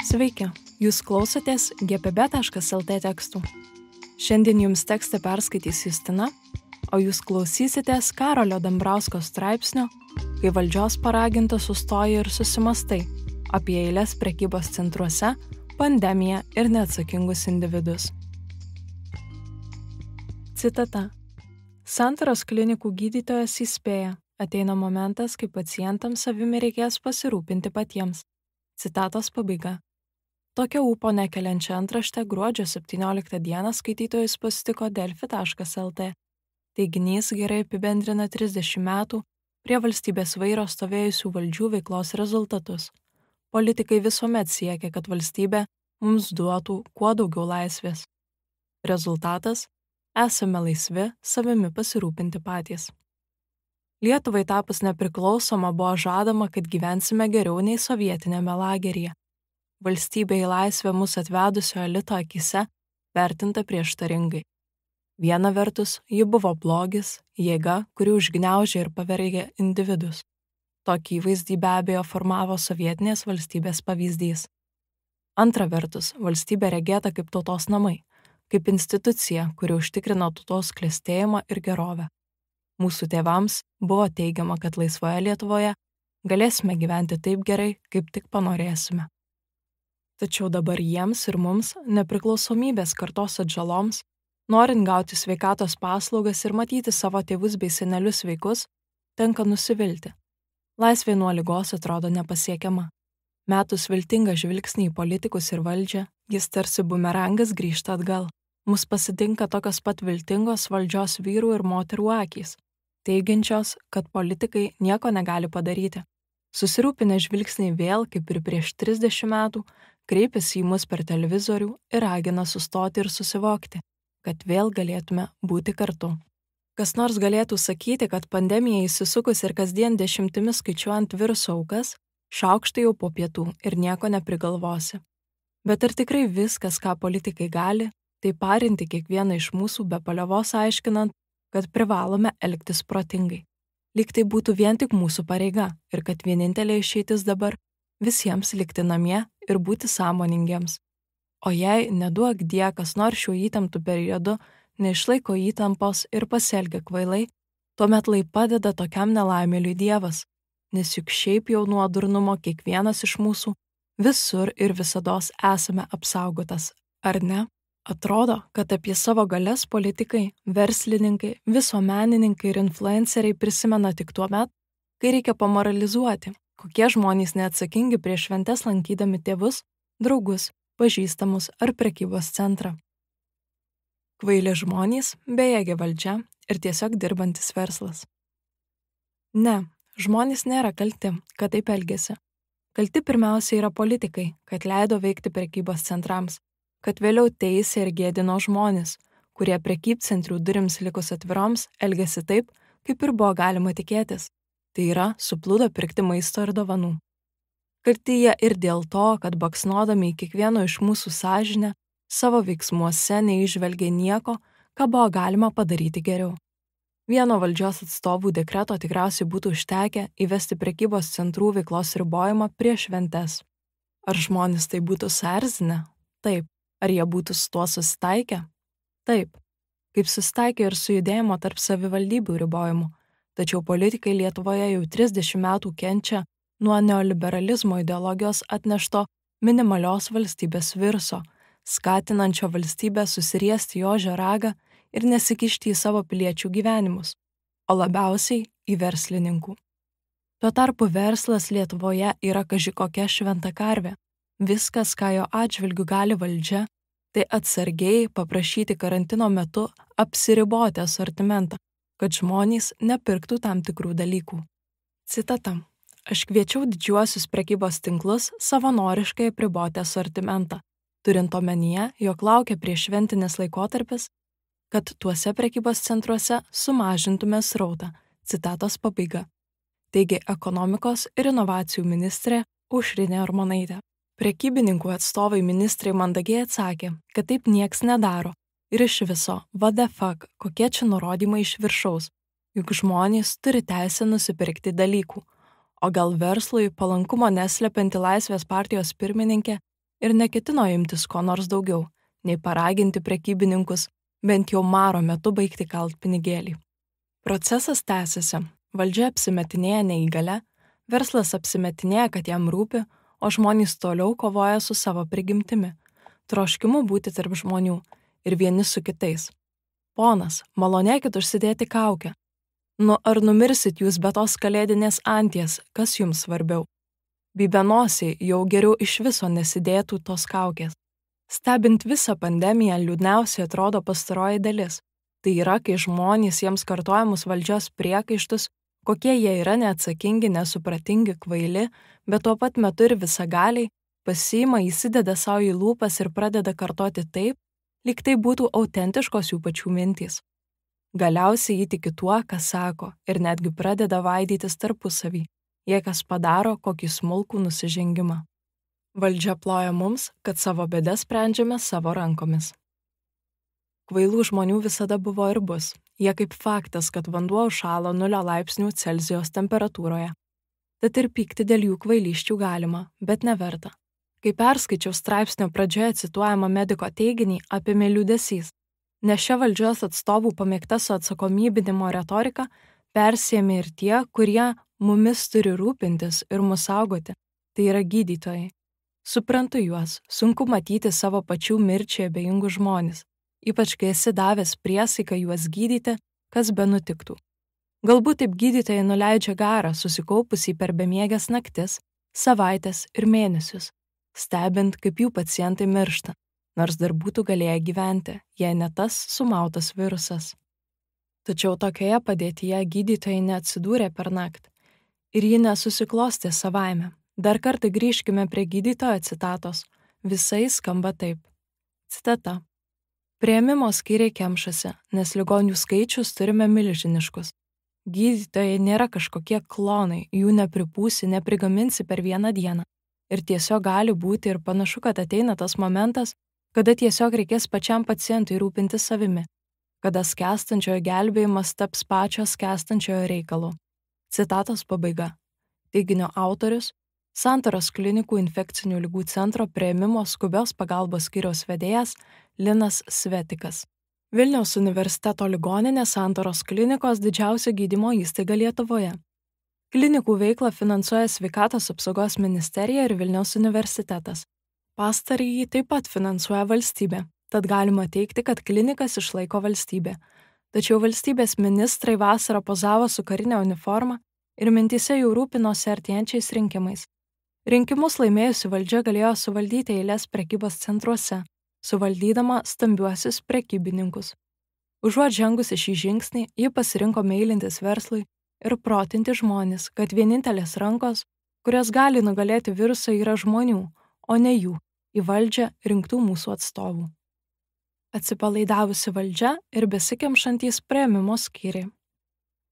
Sveiki, jūs klausotės gpb.lt tekstų. Šiandien jums tekstą perskaitys Justina, o jūs klausysitės Karolio Dambrausko straipsnio, kai valdžios paraginta sustoja ir susimastai apie eiles prekybos centruose, pandemiją ir neatsakingus individus. Citata. Santaros klinikų gydytojas įspėja, ateina momentas, kai pacientams savimi reikės pasirūpinti patiems. Citatos pabaiga. Tokią ūpo nekeliančią antraštę gruodžio 17 dieną skaitytojus pasitiko delfi.lt. Teiginys gerai apibendrina 30 metų prie valstybės vairo stovėjusių valdžių veiklos rezultatus. Politikai visuomet siekia, kad valstybė mums duotų kuo daugiau laisvės. Rezultatas – esame laisvi savimi pasirūpinti patys. Lietuvai tapus nepriklausoma buvo žadama, kad gyvensime geriau nei sovietinėme lageryje. Valstybė į laisvę mus atvedusio elito akise vertinta prieštaringai. Viena vertus, ji buvo blogis, jėga, kuri užgniaužė ir pavergė individus. Tokį įvaizdį be abejo formavo sovietinės valstybės pavyzdys. Antra vertus, valstybė regėta kaip tautos namai, kaip institucija, kuri užtikrino tautos klestėjimą ir gerovę. Mūsų tėvams buvo teigiama, kad laisvoje Lietuvoje galėsime gyventi taip gerai, kaip tik panorėsime. Tačiau dabar jiems ir mums, nepriklausomybės kartos atžaloms, norint gauti sveikatos paslaugas ir matyti savo tėvus bei senelius sveikus, tenka nusivilti. Laisvė nuo ligos atrodo nepasiekiama. Metus viltingą žvilgsnį į politikus ir valdžią, jis tarsi bumerangas grįžta atgal. Mus pasitinka tokios pat viltingos valdžios vyrų ir moterų akys, teigiančios, kad politikai nieko negali padaryti. Susirūpinę žvilgsniai vėl, kaip ir prieš 30 metų, kreipiasi į mus per televizorių ir ragina sustoti ir susivokti, kad vėl galėtume būti kartu. Kas nors galėtų sakyti, kad pandemija įsisukus ir kasdien dešimtimis skaičiuojant viruso aukas, šaukštai jau po pietų ir nieko neprigalvosi. Bet ar tikrai viskas, ką politikai gali, tai parinti kiekvieną iš mūsų be paliovos aiškinant, kad privalome elgtis protingai. Lyg tai būtų vien tik mūsų pareiga ir kad vienintelė išeitis dabar visiems likti namie ir būti sąmoningiems. O jei, neduok die, kas nors šiuo įtemptu periodu neišlaiko įtampos ir pasielgia kvailai, tuomet lai padeda tokiam nelaimėliui Dievas, nes juk šiaip jau nuo durnumo kiekvienas iš mūsų visur ir visados esame apsaugotas, ar ne? Atrodo, kad apie savo galias politikai, verslininkai, visuomenininkai ir influenceriai prisimena tik tuomet, kai reikia pamoralizuoti, kokie žmonės neatsakingi prieš šventes lankydami tėvus, draugus, pažįstamus ar prekybos centrą. Kvaili žmonės, bejėgė valdžia ir tiesiog dirbantis verslas. Ne, žmonės nėra kalti, kad taip elgiasi. Kalti pirmiausia yra politikai, kad leido veikti prekybos centrams, kad vėliau teisė ir gėdino žmonės, kurie prekybcentrių durims likus atviroms elgėsi taip, kaip ir buvo galima tikėtis. Tai yra, suplūdo pirkti maisto ir dovanų. Kalti jie ir dėl to, kad baksnodami į kiekvieno iš mūsų sąžinę, savo veiksmuose neįžvelgė nieko, ką buvo galima padaryti geriau. Vieno valdžios atstovų dekreto tikriausiai būtų užtekę įvesti prekybos centrų veiklos ribojimą prieš šventes. Ar žmonės tai būtų suerzinę? Taip. Ar jie būtų su tuo susitaikę? Taip. Kaip susitaikė ir su judėjimo tarp savivaldybių ribojimu. Tačiau politikai Lietuvoje jau 30 metų kenčia nuo neoliberalizmo ideologijos atnešto minimalios valstybės viruso, skatinančio valstybę susiriesti jo žeragą ir nesikišti į savo piliečių gyvenimus, o labiausiai į verslininkų. Tuo tarpu verslas Lietuvoje yra kaži kokia šventa karvė. Viskas, ką jo atžvilgiu gali valdžia, tai atsargiai paprašyti karantino metu apsiriboti asortimentą, kad žmonės nepirktų tam tikrų dalykų. Citata. Aš kviečiau didžiuosius prekybos tinklus savanoriškai apriboti asortimentą, turint omenyje, jog laukia prieššventinis laikotarpis, kad tuose prekybos centruose sumažintume srautą. Citatos pabaiga. Teigė ekonomikos ir inovacijų ministrė Aušrinė Armonaitė. Prekybininkų atstovai ministrai mandagiai atsakė, kad taip nieks nedaro ir iš viso, what the fuck, kokie čia nurodymai iš viršaus, juk žmonės turi teisę nusipirkti dalykų, o gal verslui palankumo neslepianti Laisvės partijos pirmininkė ir neketino imtis ko nors daugiau, nei paraginti prekybininkus bent jau maro metu baigti kalt pinigėlį. Procesas tęsiasi, valdžia apsimetinėja neįgalia, verslas apsimetinėja, kad jam rūpi, o žmonės toliau kovoja su savo prigimtimi, troškimu būti tarp žmonių ir vieni su kitais. Ponas, malonėkit užsidėti kaukę. Ar numirsit jūs be tos kalėdinės anties, kas jums svarbiau? Bibenosiai jau geriau iš viso nesidėtų tos kaukės. Stebint visą pandemiją, liūdniausiai atrodo pastaroji dalis. Tai yra, kai žmonės jiems kartojamus valdžios priekaištus, kokie jie yra neatsakingi, nesupratingi, kvaili, bet tuo pat metu ir visagaliai, pasiima, įsideda savo į lūpas ir pradeda kartoti taip, lyg tai būtų autentiškos jų pačių mintys. Galiausiai jį tiki tuo, ką sako, ir netgi pradeda vaidytis tarpusavį, jei kas padaro kokį smulkų nusižengimą. Valdžia ploja mums, kad savo bėdas sprendžiame savo rankomis. Kvailų žmonių visada buvo ir bus. Jie kaip faktas, kad vanduo užšalo 0 laipsnių Celsijaus temperatūroje. Tad ir pykti dėl jų kvailysčių galima, bet neverta. Kai perskaičiau straipsnio pradžioje cituojamą mediko teiginį, apėmė liūdesys, nes šia valdžios atstovų pamėgta su atsakomybinimo retorika persėmė ir tie, kurie mumis turi rūpintis ir mus saugoti, tai yra gydytojai. Suprantu juos, sunku matyti savo pačių mirčiai abejingus žmonės, ypač kai esi davęs priesaiką juos gydyti, kas be nutiktų. Galbūt taip gydytojai nuleidžia garą susikaupusį per bemiegės naktis, savaitės ir mėnesius, stebint, kaip jų pacientai miršta, nors dar būtų galėję gyventi, jei ne tas sumautas virusas. Tačiau tokioje padėtyje gydytojai neatsidūrė per naktį ir ji nesusiklostė savaime. Dar kartą grįžkime prie gydytojo citatos. Visai skamba taip. Citata. Priėmimo skyriai kemšasi, nes ligonių skaičius turime milžiniškus. Gydytojai nėra kažkokie klonai, jų nepripūsi, neprigaminsi per vieną dieną. Ir tiesiog gali būti ir panašu, kad ateina tas momentas, kada tiesiog reikės pačiam pacientui rūpintis savimi, kada skęstančiojo gelbėjimas taps pačio skęstančiojo reikalu. Citatos pabaiga. Teiginio autorius Santaros klinikų infekcinių ligų centro priėmimo skubios pagalbos skyriaus vedėjas Linas Svetikas. Vilniaus universiteto ligoninė Santaros klinikos didžiausia gydymo įstaiga Lietuvoje. Klinikų veiklą finansuoja Sveikatos apsaugos ministerija ir Vilniaus universitetas. Pastarąjį taip pat finansuoja valstybė, tad galima teigti, kad klinikas išlaiko valstybė. Tačiau valstybės ministrai vasarą pozavo su karinė uniforma ir mintyse jau rūpinosi artėjančiais rinkimais. Rinkimus laimėjusi valdžia galėjo suvaldyti eilės prekybos centruose, suvaldydama stambiuosius prekybininkus. Užuot žengusi šį žingsnį, ji pasirinko meilintis verslui ir protinti žmonės, kad vienintelės rankos, kurios gali nugalėti virusą, yra žmonių, o ne jų, į valdžią rinktų mūsų atstovų. Atsipalaidavusi valdžia ir besikemšantys priėmimo skyriai.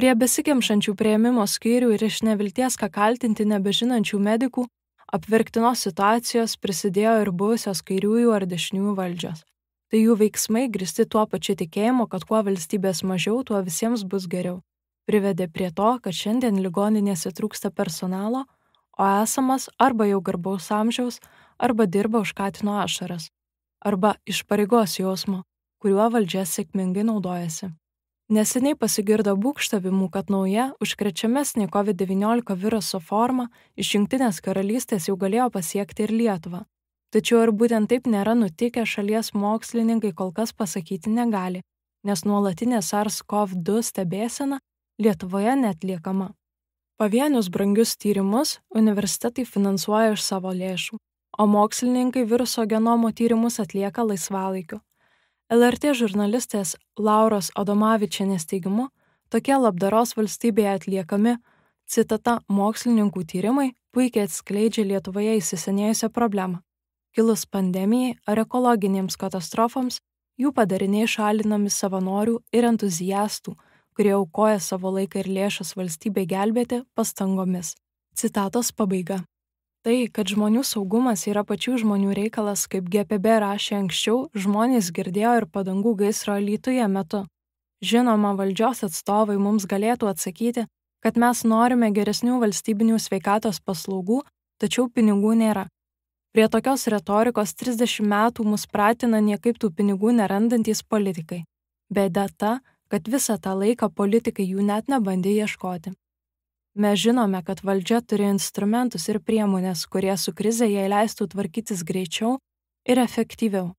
Prie besikemšančių priėmimo skyrių ir iš nevilties ką kaltinti nebežinančių medikų apverktinos situacijos prisidėjo ir buvusios kairiųjų ar dešiniųjų valdžios. Tai jų veiksmai grįsti tuo pačiu tikėjimu, kad kuo valstybės mažiau, tuo visiems bus geriau. Privedė prie to, kad šiandien ligoninėse trūksta personalo, o esamas arba jau garbaus amžiaus, arba dirba už katino ašaras, arba iš pareigos jausmo, kuriuo valdžia sėkmingai naudojasi. Neseniai pasigirdo būgštavimų, kad nauja, užkrečiamesnė COVID-19 viruso forma iš Jungtinės karalystės jau galėjo pasiekti ir Lietuvą. Tačiau ar būtent taip nėra nutikę, šalies mokslininkai kol kas pasakyti negali, nes nuolatinė SARS-CoV-2 stebėsena Lietuvoje neatliekama. Pavienius brangius tyrimus universitetai finansuoja iš savo lėšų, o mokslininkai viruso genomo tyrimus atlieka laisvalaikiu. LRT žurnalistės Lauros Adomavičienės teigimu, tokie labdaros valstybėje atliekami, citata, mokslininkų tyrimai puikiai atskleidžia Lietuvoje įsisenėjusią problemą. Kilus pandemijai ar ekologinėms katastrofoms, jų padariniai šalinami savanorių ir entuziastų, kurie aukoja savo laiką ir lėšas valstybei gelbėti pastangomis. Citatos pabaiga. Tai, kad žmonių saugumas yra pačių žmonių reikalas, kaip GPB rašė anksčiau, žmonės girdėjo ir padangų gaisro Alytuje metu. Žinoma, valdžios atstovai mums galėtų atsakyti, kad mes norime geresnių valstybinių sveikatos paslaugų, tačiau pinigų nėra. Prie tokios retorikos 30 metų mus pratina niekaip tų pinigų nerandantys politikai. Bėda ta, kad visą tą laiką politikai jų net nebandė ieškoti. Mes žinome, kad valdžia turi instrumentus ir priemonės, kurie su krize jai leistų tvarkytis greičiau ir efektyviau.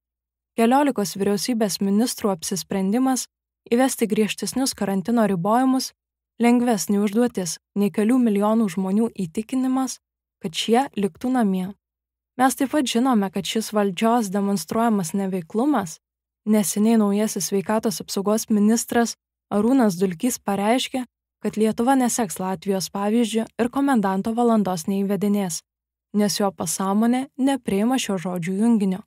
14 vyriausybės ministrų apsisprendimas įvesti griežtesnius karantino ribojimus lengvesnė užduotis nei kelių milijonų žmonių įtikinimas, kad šie liktų namie. Mes taip pat žinome, kad šis valdžios demonstruojamas neveiklumas, neseniai naujasis sveikatos apsaugos ministras Arūnas Dulkys pareiškė, kad Lietuva neseks Latvijos pavyzdžių ir komendanto valandos neįvedinės, nes jo pasąmonė nepriima šio žodžių junginio.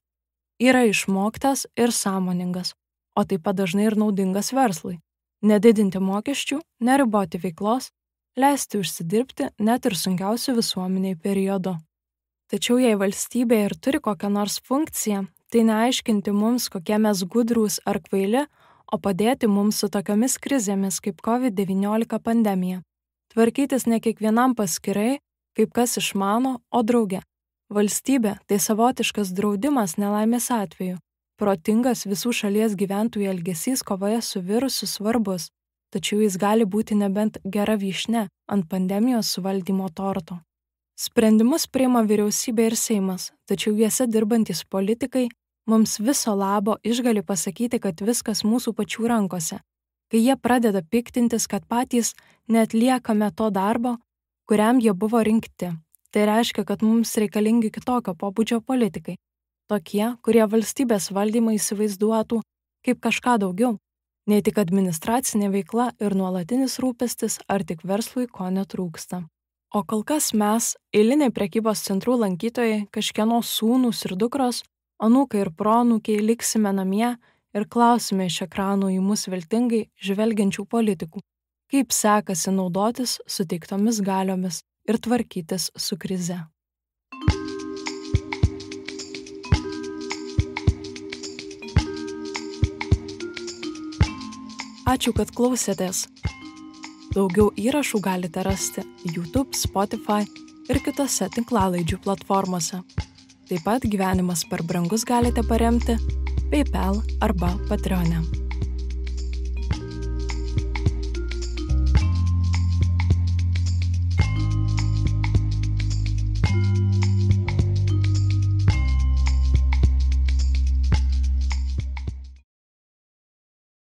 Yra išmoktas ir sąmoningas, o taip pat dažnai ir naudingas verslui. Nedidinti mokesčių, neriboti veiklos, leisti užsidirbti net ir sunkiausiu visuomeniai periodu. Tačiau jei valstybė ir turi kokią nors funkciją, tai neaiškinti mums, kokie mes gudrūs ar kvaili, o padėti mums su tokiomis krizėmis kaip COVID-19 pandemija. Tvarkytis ne kiekvienam paskirai, kaip kas išmano, o drauge. Valstybė tai savotiškas draudimas nelaimės atveju. Protingas visų šalies gyventojų elgesys kovoje su virusu svarbus, tačiau jis gali būti nebent gera vyšnia ant pandemijos suvaldymo torto. Sprendimus priima vyriausybė ir Seimas, tačiau juose dirbantys politikai mums viso labo išgali pasakyti, kad viskas mūsų pačių rankose, kai jie pradeda piktintis, kad patys neatliekame to darbo, kuriam jie buvo rinkti. Tai reiškia, kad mums reikalingi kitokio pobūdžio politikai, tokie, kurie valstybės valdymą įsivaizduotų kaip kažką daugiau, nei tik administracinė veikla ir nuolatinis rūpestis, ar tik verslui ko netrūksta. O kol kas mes, eiliniai prekybos centrų lankytojai, kažkieno sūnūs ir dukros, anūkai ir proanūkiai liksime namie ir klausime iš ekranų į mus viltingai žvelgiančių politikų, kaip sekasi naudotis suteiktomis galiomis ir tvarkytis su krize. Ačiū, kad klausėtės. Daugiau įrašų galite rasti YouTube, Spotify ir kitose tinklalaidžių platformose. Taip pat Gyvenimas per brangus galite paremti PayPal arba Patreone.